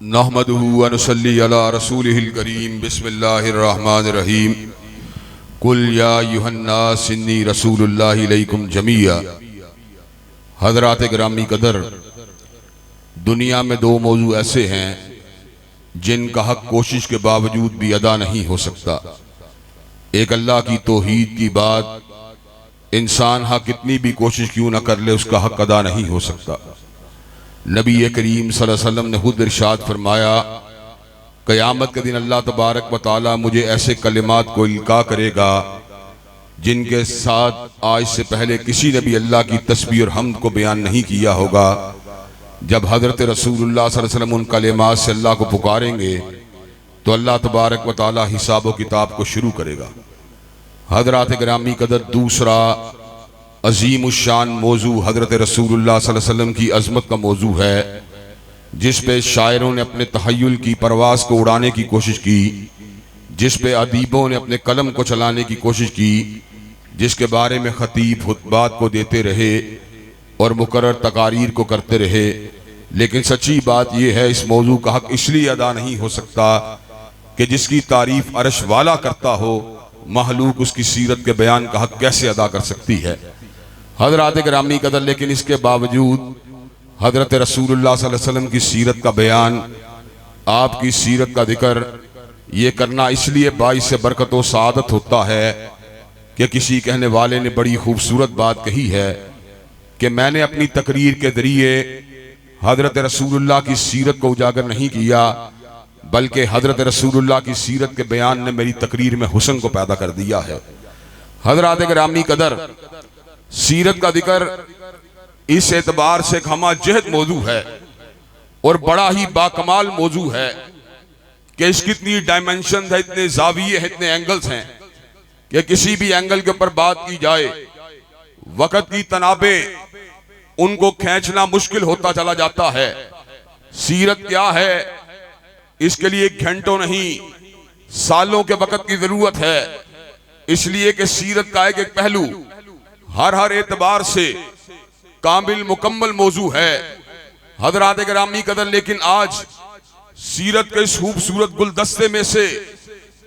नहमदुहु व नुसल्ली अला रसूलिहिल करीम बिस्मिल्लाहिर रहमानिर रहीम कुल या अय्युहन्नास इन्नी रसूलुल्लाहि इलैकुम जमीआ। हज़रात गिरामी कदर, दुनिया में दो मौजू ऐसे हैं जिनका हक कोशिश के बावजूद भी अदा नहीं हो सकता। एक अल्लाह की तौहीद की बात, इंसान हक कितनी भी कोशिश क्यों न कर ले उसका हक अदा नहीं हो सकता। नबी करीम सल्लल्लाहु अलैहि वसल्लम ने खुद इरशाद फरमाया, क़यामत के दिन अल्लाह तबारक व तआला मुझे ऐसे कलिमात को इल्का करेगा जिनके साथ आज से पहले किसी ने भी अल्लाह की तस्बीह और हम्द को बयान नहीं किया होगा। जब हज़रत रसूलुल्लाह सल्लल्लाहु अलैहि वसल्लम उन कलिमात से अल्लाह को पुकारेंगे तो अल्लाह तबारक व तआला हिसाब व किताब को शुरू करेगा। हज़रात गिरामी कदर, दूसरा अजीम शान मौजू हज़रत रसूलुल्लाह सल्लल्लाहु अलैहि वसल्लम की अज़मत का मौजू है, जिस पे शायरों ने अपने तहय्युल की परवास को उड़ाने की कोशिश की, जिस पे अदीबों ने अपने कलम को चलाने की कोशिश की, जिसके बारे में खतीब खुतबात को देते रहे और मुकर्रर तकारीर को करते रहे। लेकिन सच्ची बात यह है, इस मौजू का हक इसलिए अदा नहीं हो सकता कि जिसकी तारीफ अर्श वाला करता हो, महलूक उसकी सीरत के बयान का हक कैसे अदा कर सकती है। हज़रात गिरामी कदर, लेकिन इसके बावजूद हज़रत रसूलुल्लाह सल्लल्लाहु अलैहि वसल्लम की सीरत का बयान, आपकी सीरत का जिक्र ये करना इसलिए बाइस बरकत व सआदत होता है कि किसी कहने वाले ने बड़ी खूबसूरत बात कही है कि मैंने अपनी तकरीर के जरिए हज़रत रसूलुल्लाह की सीरत को उजागर नहीं किया, बल्कि हज़रत रसूलुल्लाह की सीरत के बयान ने मेरी तकरीर में हुस्न को पैदा कर दिया है। हज़रात गिरामी कदर, सीरत का जिक्र इस एतबार से हमाजहद मौजू है और बड़ा ही बाकमाल मौजू है कि इसकी इतनी डायमेंशन है, इतने जाविये हैं, इतने एंगल्स हैं कि किसी भी एंगल के ऊपर बात की जाए वक्त की तनाबे उनको खींचना मुश्किल होता चला जाता है। सीरत क्या है, इसके लिए घंटों नहीं सालों के वक्त की जरूरत है, इसलिए कि सीरत का एक एक पहलू हर एतबार से कामिल मुकम्मल मौजू है। हज़रात गिरामी कदर, लेकिन आज सीरत के इस खूबसूरत गुलदस्ते में से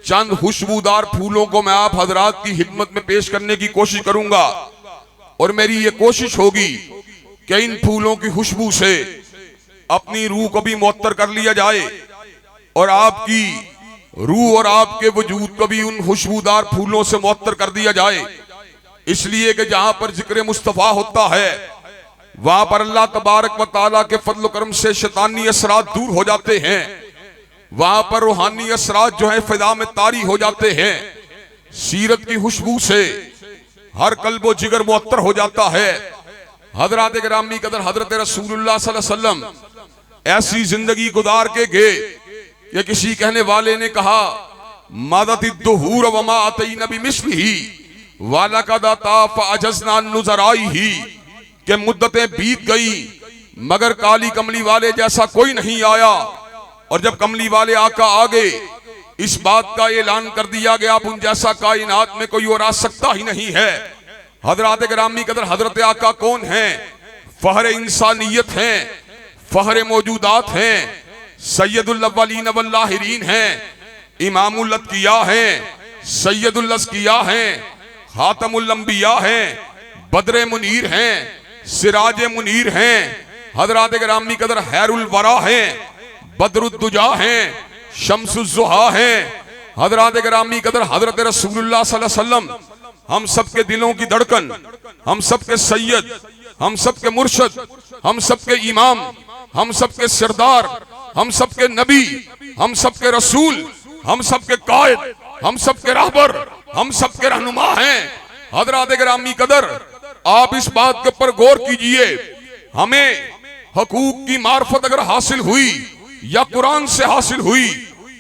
चंद खुशबूदार फूलों को मैं आप हजरात की खिदमत में पेश करने की कोशिश करूंगा और मेरी ये कोशिश होगी कि इन फूलों की खुशबू से अपनी रूह को भी मुअत्तर कर लिया जाए और आपकी रूह और आपके वजूद को भी उन खुशबूदार फूलों से मुअत्तर कर दिया जाए। इसलिए कि जहां पर जिक्र मुस्तफा होता है वहां पर अल्लाह तबारक व तआला के फजल करम से शैतानी असरात दूर हो जाते हैं, वहां पर रूहानी असरात जो है फिजा में तारी हो जाते हैं। सीरत की खुशबू से हर कल्ब व जिगर मुअत्तर हो जाता है। हज़रात गिरामी कदर, हज़रत रसूलुल्लाह सल्लल्लाहु अलैहि वसल्लम ऐसी जिंदगी गुजार के गए कि किसी कहने वाले ने कहा, मादतिद्दुहूर व मा अतैना बिमिस्लिही वाला का दाता फअजज़ना नुज़राई ही, के मुद्दतें बीत गई मगर काली कमली वाले जैसा कोई नहीं आया। और जब कमली वाले आका आ गए, इस बात का ऐलान कर दिया गया आप उन जैसा कायनात में कोई और आ सकता ही नहीं है। हज़रात गिरामी कदर, हज़रत आका कौन हैं? फहरे इंसानियत हैं, फहरे मौजूदात हैं, सैयदुल अव्वलीन वल आखिरीन हैं, इमामुल अत्किया हैं, सैयदुल अस्किया हैं, खातमुल अंबिया हैं, बद्रे मुनीर हैं, सिराज मुनीर हैं। हज़रात गिरामी कदर, खैरुल वरा हैं, बदरुद्दुजा हैं, शम्सुज़्ज़ुहा हैं। हज़रात गिरामी कदर, हज़रत रसूलुल्लाह सल्लल्लाहु अलैहि वसल्लम हम सबके दिलों की धड़कन, हम सबके सैयद, हम सबके मुर्शद, हम सबके इमाम, हम सबके सरदार, हम सबके नबी, हम सबके रसूल, हम सबके कायद, हम सबके रहबर, हम सबके रहनुमा हैं। हज़रात गिरामी कदर, आप इस बात के ऊपर गौर कीजिए, हमें हकूक की मार्फत अगर हासिल हुई या कुरान से हासिल हुई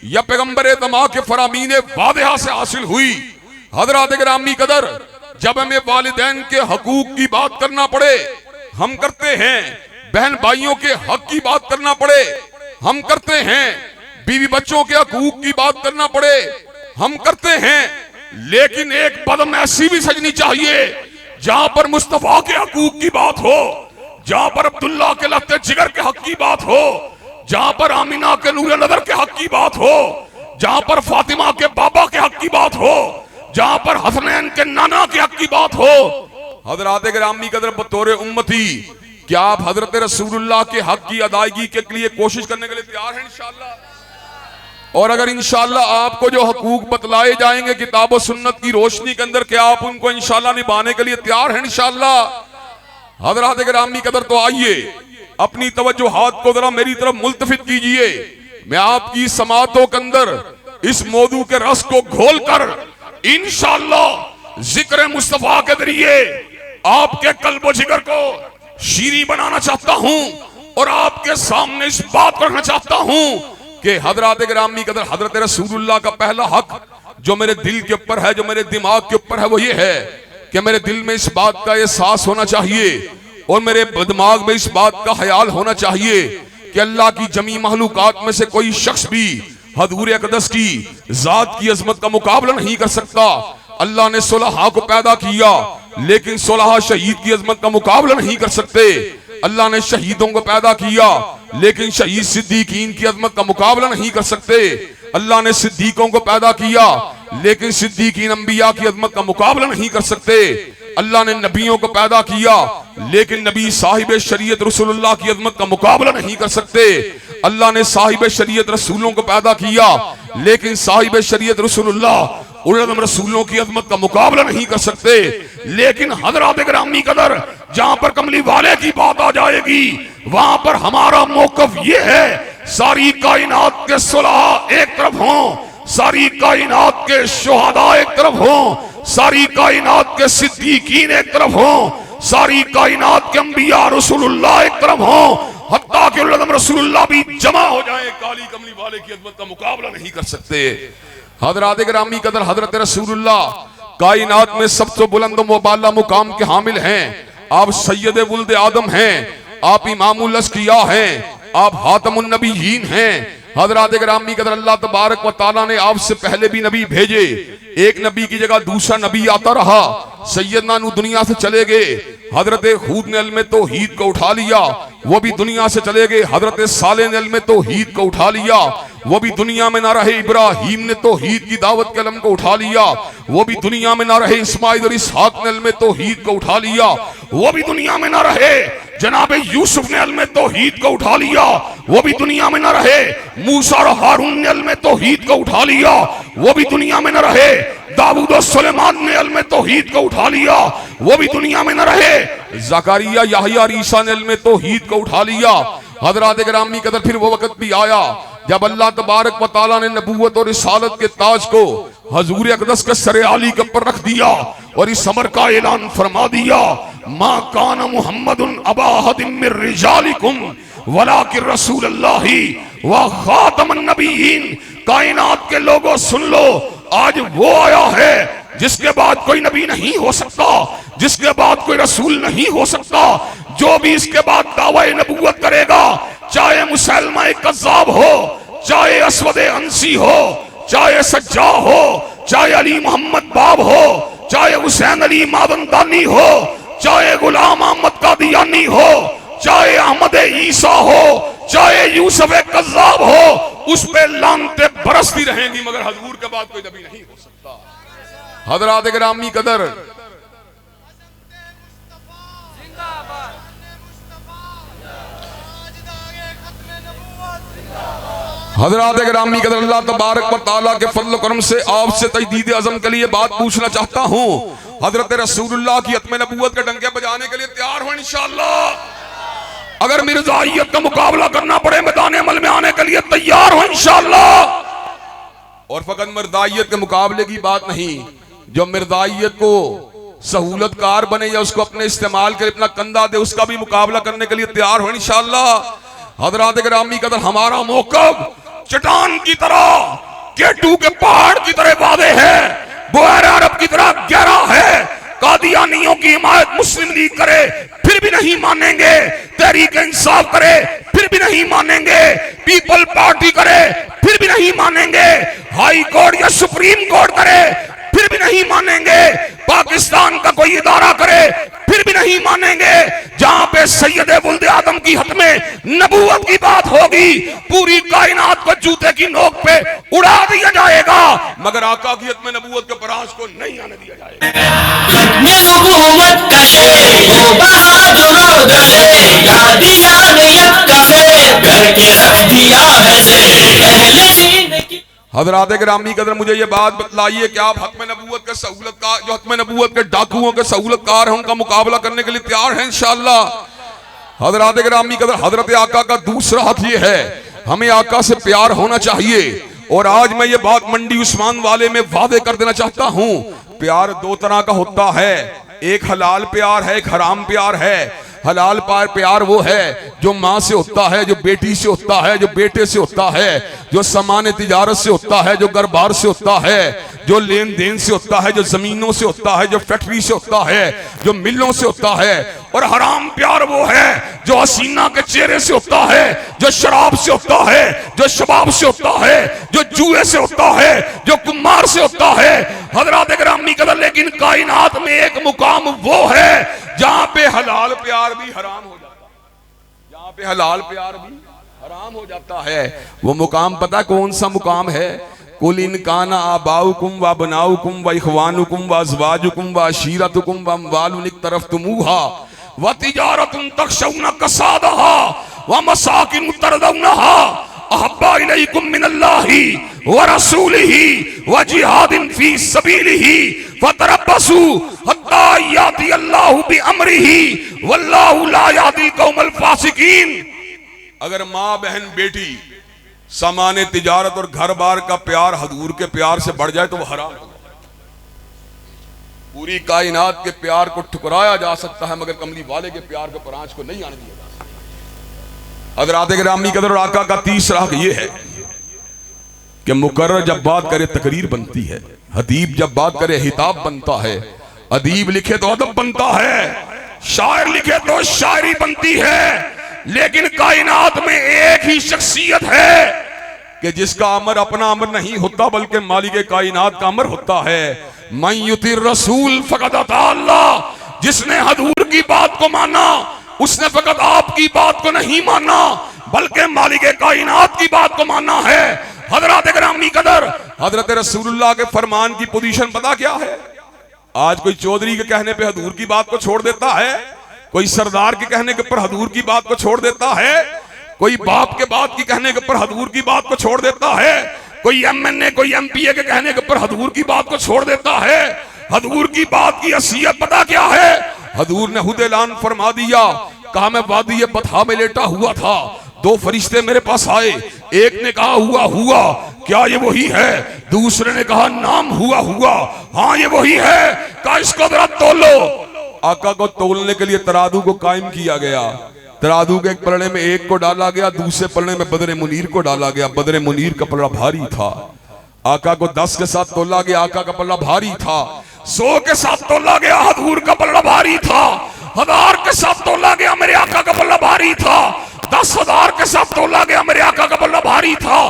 या पैगंबर तमा के फरामीन वादिहा से हासिल हुई। हज़रात गिरामी कदर, जब हमें वालिदैन के हकूक की बात करना पड़े हम करते हैं, बहन भाइयों के हक की बात करना पड़े हम करते हैं, बीवी बच्चों के हकूक की बात करना पड़े हम करते हैं। लेकिन एक कदम ऐसी भी सजनी चाहिए जहां पर मुस्तफा के हकूक की बात हो, जहां पर अब्दुल्ला के लफ्ते जिगर के हक की बात हो, जहां पर आमिना के नूर नजर के हक की बात हो, जहां पर फातिमा के बाबा के हक की बात हो, जहां पर हसनैन के नाना के हक की बात हो, हजरात गिरामी कदर बतौर उम्मती क्या आप हजरत रसूलुल्लाह के हक की अदायगी के लिए कोशिश करने के लिए तैयार हैं इंशाअल्लाह? और अगर इंशाअल्लाह आपको जो हकूक बतलाए जाएंगे किताब और सुन्नत की रोशनी के अंदर, क्या आप उनको इंशाअल्लाह निभाने के लिए तैयार हैं इंशाअल्लाह? हजरात गिरामी कदर, तो आइए अपनी तवज्जुहात को जरा मेरी तरफ मुल्तफित कीजिए। मैं आपकी समातों के अंदर इस मौजू के रस को घोल कर इंशाअल्लाह जिक्र मुस्तफा के जरिए आपके कल्ब जिगर को शीरी बनाना चाहता हूं और आपके सामने इस बात को रखना चाहता हूं कि हजरात गिरामी कदर हजरत रसूलुल्लाह का पहला हक जो मेरे दिल के ऊपर है, जो मेरे दिमाग के ऊपर है, वो ये है कि मेरे दिल में इस बात का एहसास होना चाहिए और मेरे दिमाग में इस बात का ख्याल होना चाहिए कि अल्लाह की जमी महलूकात में से कोई शख्स भी हजूर अक़दस की जात की अजमत का मुकाबला नहीं कर सकता। अल्लाह ने सुलहा को पैदा किया लेकिन सुलहा शहीद की अजमत का मुकाबला नहीं कर सकते। अल्लाह ने शहीदों को पैदा किया लेकिन शहीद सिद्दीकीन की अजमत का मुकाबला नहीं कर सकते। अल्लाह ने सिद्दीकों को पैदा किया लेकिन सिद्दीकीन अंबिया की अजमत का मुकाबला नहीं कर सकते। अल्लाह ने नबियों को पैदा किया लेकिन नबी साहिब शरीयत रसूलुल्लाह की अजमत का मुकाबला नहीं कर सकते। अल्लाह ने साहिब शरीयत रसूलों को पैदा किया लेकिन साहिब शरीयत रसूलुल्लाह उलम रसूलों की अजमत का मुकाबला नहीं कर सकते। लेकिन हजरात गिरामी कदर, जहां पर कमली वाले की बात आ जाएगी वहां पर हमारा मौकफ ये है, सारी कायनात के सुलहा एक तरफ हों, सारी कायनात के शुहदा एक तरफ हों, सारी कायनात के सिद्दीकीन एक तरफ हों, सारी कायनात के अंबिया रसूलुल्लाह एक तरफ हों, हत्ता कि उलम रसूलुल्लाह भी जमा हो जाए, काली कमली वाले की अजमत का मुकाबला नहीं कर सकते। हजरात गिरामी कदर हजरत रसूलुल्लाह कायनात में सबसे बुलंद मुबाला मुकाम के हामिल हैं। आप सैयद वुल्द आदम हैं, आप इमामुल अस्किया हैं, आप हातमुन नबीयीन हैं। हजरात गिरामी कदर अल्लाह तबारक व तआला ने आपसे पहले भी नबी भेजे, एक नबी की जगह दूसरा नबी आता रहा। सैयदना नूह दुनिया से चले गए, हजरत हूद ने इल्म तौहीद को उठा लिया, वो भी दुनिया से चले गए। हजरत सालेह ने इल्म तौहीद को उठा लिया, वो भी दुनिया में ना रहे। इब्राहीम ने तौहीद की दावत के इल्म को उठा लिया, वो भी दुनिया में ना रहे। इस्माइल और इसहाक ने इल्म तौहीद को उठा लिया, वो भी दुनिया में ना रहे। जनाब यूसुफ ने इल्म तौहीद को उठा लिया, वो भी दुनिया में ना रहे। मूसा और हारून ने इल्म तौहीद को उठा लिया, वो भी दुनिया में ना रहे। दाऊद और सुलेमान ने इल्म तौहीद को उठा लिया, वो भी दुनिया में न रहे। ज़करिया याहया और ईसा ने इल्म तौहीद को उठा लिया। हज़रात गिरामी कदर फिर वो वक्त भी आया जब अल्लाह तबारक व तआला ने नबूवत और रिसालत के ताज को हजूर अक़दस के सरे आली के ऊपर रख दिया और इस अमर का ऐलान फरमा दिया, मा कान मुहम्मदुन अबा अहदिम मिर रिजालिकुम वलाकिन रसूलुल्लाहि व खातमुन नबिय्यीन। कायनात के लोगों सुन लो, आज वो आया है जिसके बाद कोई नबी नहीं हो सकता, जिसके बाद कोई रसूल नहीं हो सकता। जो भी इसके बाद दावे नबूवत करेगा, चाहे मुसलमा कज़्ज़ाब हो, चाहे असवद अंसी हो, चाहे सज्जा हो, चाहे अली मोहम्मद बाब हो, चाहे हुसैन अली मादनदानी हो, चाहे गुलाम अहमद कादियानी हो, चाहे अहमद ईसा हो, चाहे यूसुफ कज़्ज़ाब हो, उस पे लानते बरसती रहेंगी, मगर हजूर के बाद कोई नबी नहीं हो सकता। हज़रात गिरामी कदर, हज़रात गिरामी कदर, अल्लाह तबारक व तआला के फज़ल व करम से आपसे तजदीद अज़म के लिए बात पूछना चाहता हूँ। हज़रत रसूलुल्लाह की खत्म नबूवत के डंके बजाने के लिए तैयार हो इंशाअल्लाह? अगर मिर्ज़ाइयत का मुकाबला करना पड़े मैदान अमल में आने के लिए तैयार हो इंशाअल्लाह? और फकत मिर्ज़ाइयत के मुकाबले की बात नहीं, जो मिर्ज़ाइयत को सहूलतकार बने या उसको अपने इस्तेमाल के लिए अपना कंधा दे, उसका भी मुकाबला करने के लिए तैयार हो इंशाअल्लाह। हज़रात गिरामी कदर, हमारा मौक़िफ़ चट्टान की तरह, केटू के पहाड़ की तरह वादे है, बुआर अरब की तरह गहरा है। कादियानियों की हिमायत मुस्लिम लीग करे फिर भी नहीं मानेंगे, तहरीक इंसाफ करे फिर भी नहीं मानेंगे, पीपल पार्टी करे फिर भी नहीं मानेंगे, हाई कोर्ट या सुप्रीम कोर्ट करे फिर भी नहीं मानेंगे। पाकिस्तान का कोई इदारा करे फिर भी नहीं मानेंगे। जहां पे सैयद वुल्द आदम की हद में नबूवत की बात होगी, पूरी कायनात को जूते की नोक पे उड़ा दिया जाएगा, मगर आका की हद में नबूवत के परास को नहीं आने दिया जाएगा। हज़रात गिरामी कदर, मुझे ये बात बतलाइए कि आप हक़ में नबूवत के सहूलतकार, जो हक़ में नबूवत के डाकुओं के सहूलतकार हैं, उनका मुकाबला करने के लिए तैयार हैं इंशाअल्लाह। हज़रात गिरामी कदर, हज़रत आका का दूसरा हक़ ये है, हमें आका से प्यार होना चाहिए। और आज मैं ये बात मंडी उस्मान वाले में वादे कर देना चाहता हूँ, प्यार दो तरह का होता है, एक हलाल प्यार है, एक हराम प्यार है। हलाल प्यार वो है जो माँ से होता है, जो बेटी से होता है, जो बेटे से होता है, जो सामान तिजारत से होता है, जो घर-बार से होता है, जो लेन देन से होता है, जो जमीनों से होता है, जो फैक्ट्री से होता है, जो मिलों से होता है। और हराम प्यार वो है जो हसीना के चेहरे से होता है, जो शराब से होता है, जो शबाब से होता है, जो जुए से होता है, जो कुमार से होता है। हज़रात गिरामी कदर, लेकिन कायनात में एक मुकाम वो है जहां पे हलाल प्यार भी हराम हो जाता है, जहां पे हलाल प्यार भी हराम हो जाता है। वो मुकाम पता कौन सा मुकाम है? कुल इनकाना आबाउकुम व बनाउकुम व इखवानुकुम व अज़वाजुकुम व अशीरतुकुम व अम्वालुन इक्तरफ्तुमूहा व तिजारतुन तखशौना कसादहा व मसाकिन तरदौनहा अहब्बा इलैकुम मिनल्लाहि व रसूलिही व जिहादिन फी सबीलिही फतरब्बसू हत्ता याती अल्लाहु बिअम्रिही वल्लाहु ला याहदिल कौमल फासिकीन। अगर माँ बहन बेटी सामान्य तिजारत और घर बार का प्यार हजूर के प्यार से बढ़ जाए तो वह हराम हो। पूरी कायनात के प्यार को ठुकराया जा सकता है, मगर कमली वाले के प्यार के परांच को नहीं आने दिया जा सकता। हज़रात गिरामी कदर, और आका का तीसरा हक़ ये है कि मुकर्रर जब बात करे तकरीर बनती है, हदीब जब बात करे हिताब बनता है, अदीब लिखे तो अदब बनता है, शायर लिखे तो शायरी बनती है। लेकिन कायनात में एक ही शख्सियत है कि जिसका अमर अपना अमर नहीं होता बल्कि मालिक कायनात का अमर होता है। मन युतिर रसूल फकद अता अल्लाह, जिसने हजूर की बात को माना उसने फकत आपकी बात को नहीं माना बल्कि मालिक कायनात की बात को माना है। हज़रात गिरामी कदर, हज़रत रसूलुल्लाह के फरमान की पोजीशन पता क्या है? आज कोई चौधरी के कहने पे हजूर की बात को छोड़ देता है, कोई सरदार के कहने के ऊपर हजूर की बात को छोड़ देता है, कोई बाप के बात की कहने के ऊपर हजूर की बात को छोड़ देता है, कोई एमएनए कोई एमपीए के कहने के ऊपर हजूर की बात को छोड़ देता है। हजूर की बात की हसीयत पता क्या है? हजूर ने खुद ऐलान फरमा दिया, कहा मैं वादी बथा में लेटा हुआ था, दो फरिश्ते मेरे पास आए, एक ने कहा हुआ हुआ, क्या ये वही है? दूसरे ने कहा नाम हुआ हुआ, हाँ ये वही है। कहा इसको जरा तोलो। आका को तोलने के लिए तराजू को कायम किया गया। तराजू के एक पलड़े में एक को डाला गया, दूसरे पलड़े में बदरे मुनीर को डाला गया। बदरे मुनीर का पलड़ा भारी था। आका को 10 के साथ तोला गया, आका का पलड़ा भारी था। 100 के साथ तोला गया, हजूर का पलड़ा भारी था। 1000 के साथ तोला गया, मेरे आका का पलड़ा भारी था। 10,000 के साथ तोला गया, मेरे आका का पलड़ा भारी था।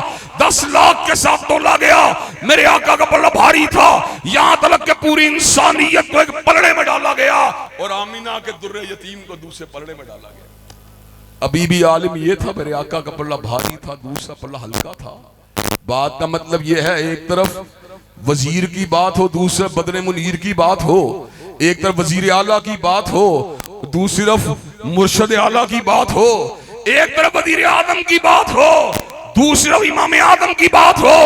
10 लाख के साथ तोला गया, मेरे आका का पलड़ा भारी था। यहां तक के पूरी इंसानियत को एक पलड़े में डाला गया और आमीना के दुर्रे यतीम को दूसरे पलड़े में डाला गया। अभी भी आलिम ये था, मेरे आका का पलड़ा भारी था, दूसरा पलड़ा हल्का था। बात का मतलब यह है, एक तरफ वजीर की बात हो, दूसरे बदरे मुनीर की बात हो, एक तरफ वजीर आला की बात हो, दूसरी तरफ मुर्शद आला की बात हो, एक तरफ वजीर आजम की बात हो, दूसरी तरफ इमाम आजम की बात हो,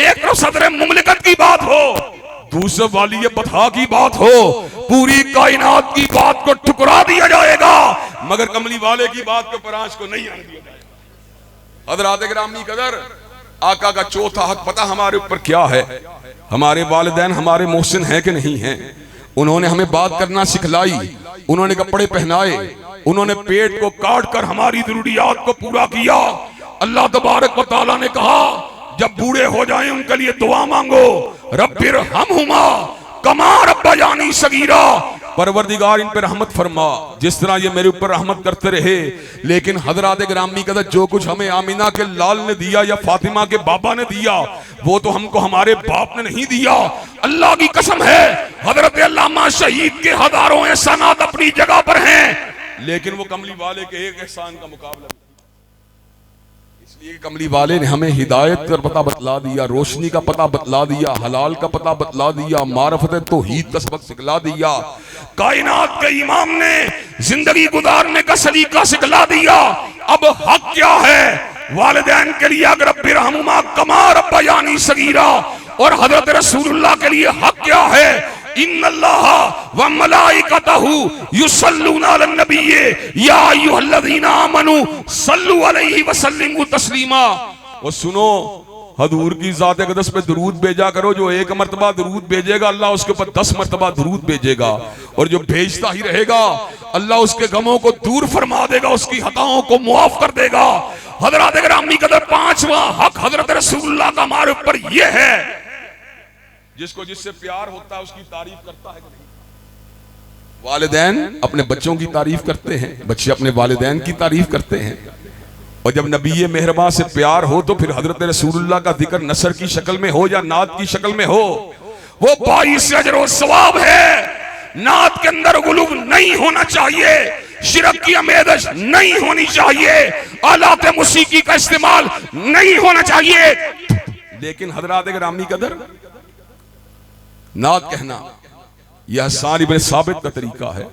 एक तरफ सदर मुमलिकत की बात हो, दूसरे वाली बथा की बात हो। पूरी कायनात की बात को ठुकरा दिया जाएगा मगर कमली वाले की बात को परांच को नहीं आने दिया जाएगा। हज़रात गिरामी कदर, आका का चौथा हक पता हमारे ऊपर क्या है? हमारे वालिदैन हमारे मोहसिन हैं कि नहीं हैं? उन्होंने हमें बात करना सिखलाई, उन्होंने कपड़े पहनाए, उन्होंने पेट को काट कर हमारी जरूरियात को पूरा किया। अल्लाह तबारक व तआला ने कहा जब बूढ़े हो जाएं उनके लिए दुआ मांगो, रब्बिर हमहुमा कमा रब्बयानी सगीरा, परवरदिगार इन पर रहमत फरमा जिस तरह ये मेरे ऊपर रहमत करते रहे। लेकिन हज़रात गिरामी कदर, जो कुछ हमें आमीना के लाल ने दिया या फातिमा के बाबा ने दिया वो तो हमको हमारे बाप ने नहीं दिया। अल्लाह की कसम है, हजरत अल्लामा शहीद के हजारों एहसानात अपनी जगह पर हैं, लेकिन वो कमली वाले के एक एहसान का मुकाबला। इसलिए कमली वाले ने हमें हिदायत का पता बतला दिया, रोशनी का पता बतला दिया, हलाल का पता बतला दिया, मारफत तौहीद का सबक सिखला दिया, कायनात के इमाम ने जिंदगी गुजारने का सलीका सिखला दिया। अब हक क्या है वालिदैन के लिए? अगर बिरहमुमा कमा रब्बयानी सगीरा, और हजरत रसूलुल्लाह के लिए हक क्या है? इन्नल्लाह व मलाइकतहु युसल्लूना अलन नबी या अय्युहल्लज़ीना आमनू सल्लु अलैहि व सल्लिमू तस्लीमा। और सुनो, हजूर की ज़ात अक़दस पे दुरूद भेजा करो। जो एक मर्तबा दुरूद भेजेगा अल्लाह उसके ऊपर 10 मर्तबा दुरूद भेजेगा, और जो भेजता ही रहेगा अल्लाह उसके गमों को दूर फरमा देगा, उसकी खताओं को मुआफ कर देगा। हज़रात गिरामी कदर, 5वां हक हजरत रसूलुल्लाह का हमारे ऊपर यह है, जिसको जिससे प्यार होता है उसकी तारीफ करता है कि नहीं? वालिदैन अपने बच्चों की तारीफ करते हैं, बच्चे अपने वालिदैन की तारीफ करते हैं। और जब नबी मेहरबान से प्यार हो तो फिर हजरत रसूलुल्लाह का जिक्र नसर की शक्ल में हो या नात की शक्ल में हो, वो 22 अजर व सवाब है। नात के अंदर गुलूब नहीं होना चाहिए, शिरक की आमेज़श नहीं होनी चाहिए, आलात मुसीकी का इस्तेमाल नहीं होना चाहिए। लेकिन हजरात गिरामी कदर, नात कहना यह हसन इब्न साबित का तरीका है।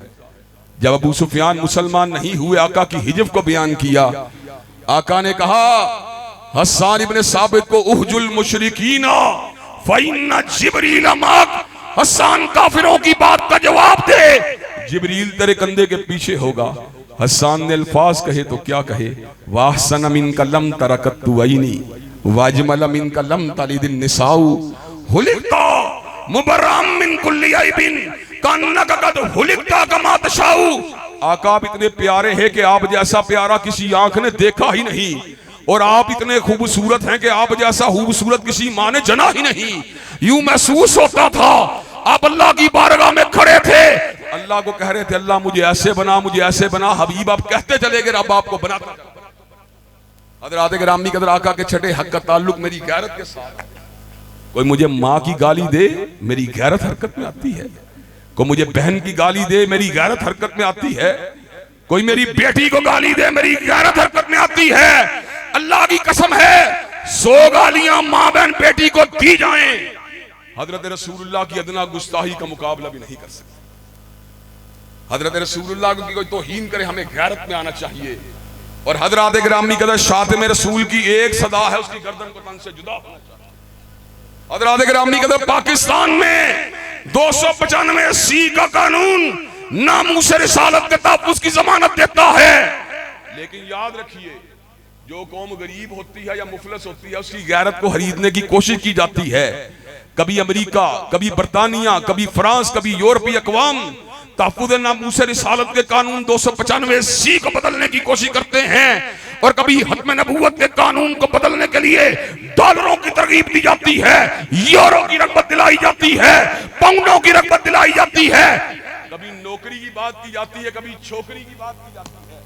जब अबू सुफियान मुसलमान नहीं हुए, आका की हिजब को बयान किया। आका ने कहा हसन इब्न साबित को, उहजुल मुशरिकीना फइन्ना जिब्रील माक। हसन, काफिरों की बात का जवाब दे, जिब्रील तेरे कंधे के पीछे होगा। हसन ने अल्फाज कहे तो क्या कहे, वाहसन मिन कलम तरकत तुवैनी वाजमल मिन कलम तलिदिन निसाउ हुलिका मुबर्रम मिन कुल्ली ऐबिन कन्नका कद हुलिका कमा तशाउ। आका आप इतने प्यारे हैं कि आप जैसा प्यारा किसी आंख ने देखा ही नहीं, और आप इतने खूबसूरत हैं कि आप जैसा खूबसूरत किसी माँ ने जना ही नहीं। यूं महसूस होता था आप अल्लाह की बारगाह में खड़े थे, अल्लाह को कह रहे थे अल्लाह मुझे ऐसे बना, मुझे ऐसे बना। हबीब आप कहते चले गए, रब आपको बनाता। हज़रात गिरामी कदर, आका के छठे हक का ताल्लुक मेरी गैरत के साथ। कोई मुझे माँ की गाली दे, मेरी गैरत हरकत में आती है। कोई मुझे बहन की गाली दे, मेरी गैरत हरकत में आती है। कोई मेरी बेटी को गाली दे, मेरी गैरत हरकत में आती है। अल्लाह की कसम है, 100 गालियां माँ बहन बेटी को दी जाएं, हजरत रसूलुल्लाह की अदना गुस्ताही का मुकाबला भी नहीं कर सकते। हजरत रसूलुल्लाह की कोई तौहीन करे, हमें गैरत में आना चाहिए। और हजरत गिरामी कदर, शातिम रसूल की एक सदा है, उसकी गर्दन को तन से जुदा होना चाहिए। हजरत गिरामी कदर, पाकिस्तान में 295C का कानून नामूस रिसालत के तहफ़्फ़ुज़ की जमानत देता है। लेकिन याद रखिए, जो कौम गरीब होती है या मुफलस होती है, उसकी गैरत को खरीदने की कोशिश की जाती है। कभी अमेरिका, कभी बरतानिया, कभी फ्रांस, कभी यूरोपीय अक़वाम तहफ़्फ़ुज़ नामूस रिसालत के कानून 295C को बदलने की कोशिश करते हैं, और कभी खत्म नबूवत के कानून को बदलने के लिए डॉलरों की तरगीब दी जाती है, यूरो की रग़बत दिलाई जाती है, पाउंडों की रग़बत दिलाई जाती है। कभी नौकरी की बात की जाती है, कभी छोकरी की बात की जाती है।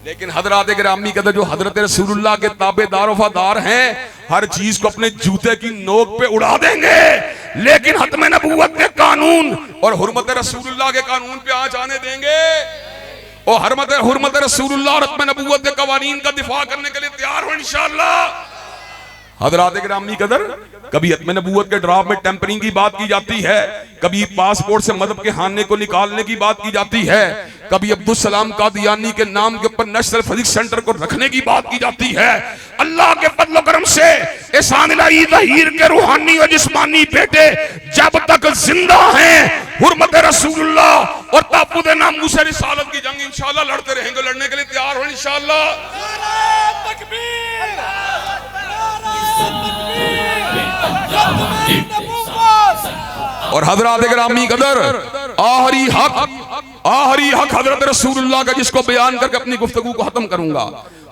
लेकिन हजरत गिरामी कदर, जो हजरत रसूलुल्लाह के ताबेदार वफादार हैं, हर चीज को अपने जूते की नोक पे उड़ा देंगे, लेकिन खत्म नबूवत के कानून और हुर्मत रसूलुल्लाह के कानून पे आ जाने देंगे। और हुर्मत रसूलुल्लाह और खत्म नबूवत के कवानीन का दिफा करने के लिए तैयार हो इंशाअल्लाह। हजरात गिरामी कदर, कभी खत्म नबूवत के ड्राफ्ट में टेम्परिंग की बात की जाती है, कभी पासपोर्ट से मदद के खाने को निकालने की बात की जाती है, कभी अब्दुल सलाम कादियानी के नाम के ऊपर नेशनल फिजिक्स सेंटर को रखने की बात की जाती है। अल्लाह के फज़्ल करम से एहसान इलाही ज़हीर के रूहानी और जिस्मानी बेटे जब तक जिंदा हैं, हुर्मत रसूलुल्लाह और तहफ़्फ़ुज़ नामूस रिसालत की जंग इंशाअल्लाह लड़ते रहेंगे। लड़ने के लिए तैयार हो इंशाअल्लाह। और हजरात गिरामी कदर, आखिरी हक हजरत रसूलुल्लाह का, जिसको बयान करके अपनी गुफ्तगू को खत्म करूंगा।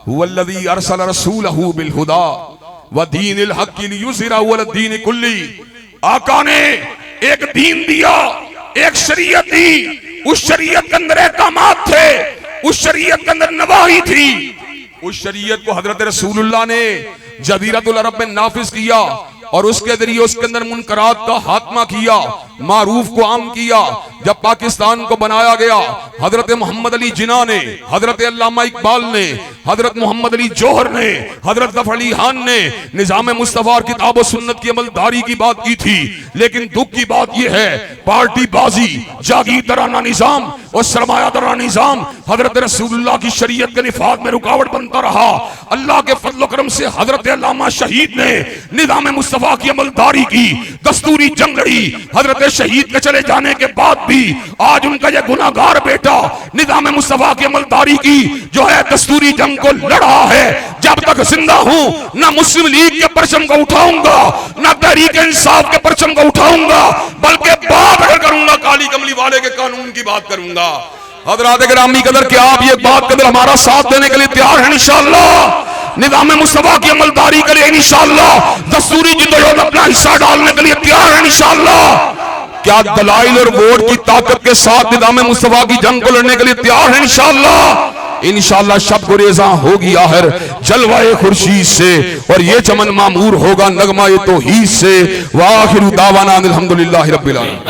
हुवल्लज़ी अरसल रसूलहू बिल हुदा व दीनिल हक़ लियुज़हिरहू अला दीन कुल्ली। आका ने एक दीन दिया, एक शरीयत दी। उस शरीयत के अंदर अहकामात थे, उस शरीयत के अंदर नवाही थी। उस शरीयत को हजरत रसूलुल्लाह ने जज़ीरतुल अरब में नाफिज किया। और उसके जरिए उसके अंदर मुनकरात का खात्मा किया, मारूफ को आम किया। जब पाकिस्तान को बनाया गया, हजरत मोहम्मद अली जिन्ना ने, हजरत अल्लामा इकबाल ने, हजरत मोहम्मद अली जौहर ने, हजरत ज़फ़र अली खान ने निज़ाम मुस्तफ़ा और किताब व सुन्नत की अमलदारी की बात की थी। लेकिन दुख की बात यह है, पार्टी बाजी, जागीरदाराना निज़ाम और सरमायादाराना निज़ाम हजरत रसूलुल्लाह की शरीयत के निफाज में रुकावट बनता रहा। अल्लाह के फजल करम से हजरत अल्लामा शहीद ने निज़ाम मुस्तफ़ा की अमलदारी की, दस्तूरी जंग लड़ी। हजरत शहीद के चले जाने के बाद भी आज उनका यह गुनाहगार बेटा निज़ाम मुस्तफ़ा की अमलदारी की जो है दस्तूरी जंग को लड़ा है। जब तक जिंदा हूं ना मुस्लिम लीग के परचम को उठाऊंगा, ना तहरीक इंसाफ के परचम को उठाऊंगा, बल्कि बात अगर करूंगा काली कमली वाले के कानून की बात करूंगा। हज़रात गिरामी कदर, क्या आप ये बात कदर हमारा साथ देने के लिए तैयार हैं इंशाअल्लाह? निज़ाम मुस्तफ़ा की अमलदारी के लिए इंशाअल्लाह, दस्तूरी जिद्दोजहद अपना हिस्सा डालने के लिए तैयार हैं इंशाअल्लाह? क्या दलाइल और वोट की ताकत के साथ निज़ाम मुस्तफ़ा की जंग को लड़ने के लिए तैयार हैं इंशाअल्लाह? इंशाअल्लाह शब गुरेज़ा होगी आहर जलवाए खुर्शीद से, और ये चमन मामूर होगा नगमा तौहीद से। व आखिरु दावाना अल्हम्दुलिल्लाहि रब्बिल आलमीन।